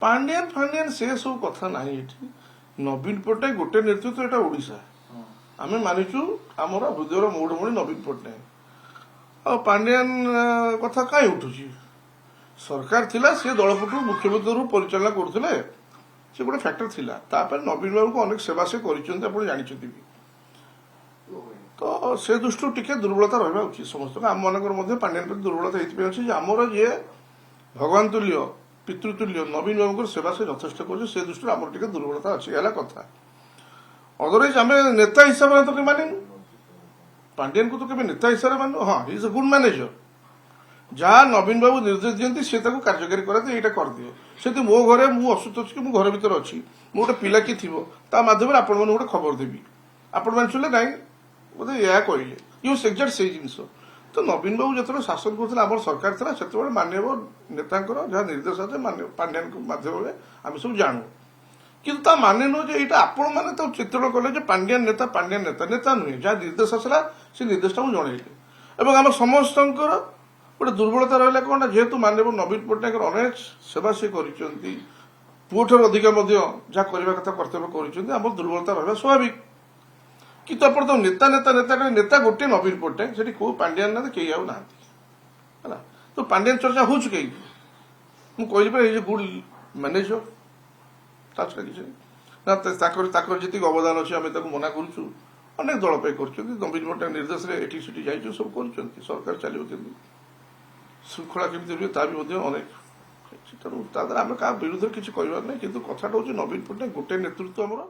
पांडियान फांडियान से सब कथा ना नवीन पट्टनायक गोटे नेतृत्व एटा ओडिशा आम मानिचु आमर हृदयर मौड़मणि नवीन पट्टनायक आ पांडियान कथा कहीं उठुची सरकार थिला से दलपटु मुख्यमंत्री रूप परिचालना करथिले से गोटे फैक्टर थिला तापर नवीन बाबू को अनेक सेवा से करिसंते आपण जानिछथि भी तो से दृष्टि टिके दुर्बलता रहबा उचित समस्त आम मानकर मध्य पांडियान प्रति दुर्बलता एथि अछि जे हमर जे भगवान तुल्य पितृतुल्य नवीन बाबू सेवा से यथेष्ट कर से दृष्टि आम टे दुर्बलता अच्छी है कथा अदरवाइज आम नेता हिसाब से तो कहीं मानिनु पांडियन को तो कभी नेता हिसाब से मानु हाँ इज अ गुड मैनेजर जहाँ नवीन बाबू निर्देश दिखती सी कार्यकारी कराते यहाँ करदिए से मो घरे मुझे असुस्थ अच्छी कि घर भर अच्छी मो गोटे पिला किए थी माध्यम आपण मैंने गोटे खबर देवी आपण मैंने शुणिले ना बोधे यह कहले यूज एक्जाक्ट से जिन तो नवीन बाबू जो शासन करते आम सरकार था से माननीय नेता जहाँ निर्देश है पांड्यान माध्यम आम सब जानू किंतु माने नुह यहाँ आपण मैंने तो चित्रण कले पांड्यान नेता नेता नुहे जहाँ निर्देश आसला से निर्देशटा मुझे जनइले आम समस्त गोटे दुर्बलता रहा कौन जेहेतु माननीय नवीन पट्टनायक अनेक सेवा सी कर पुओठार अधिक जहाँ करने कथा कर्तव्य कर दुर्बलता रहा स्वाभाविक किंतु आप तो नेता नेता नेता नेता गोटे नवीन पट्टनायक से कौ पांड्यान ना कई आउ ना तो पांड्यान चर्चा हो कहीं मुझे कहली गुड मैनेजर जी अवदान अच्छे आम मना करूँ अनेक दल पे कर नवीन पट्टनायक निर्देश में एटी सीटी जाइए सब कर सरकार चलो श्रृंखला केमी रुहे ता भी अनेक तेणु आम क्या विरुद्ध किसी कहबार ना कि कथाटा हूँ नवीन पट्टनायक गोटे नेतृत्व आमर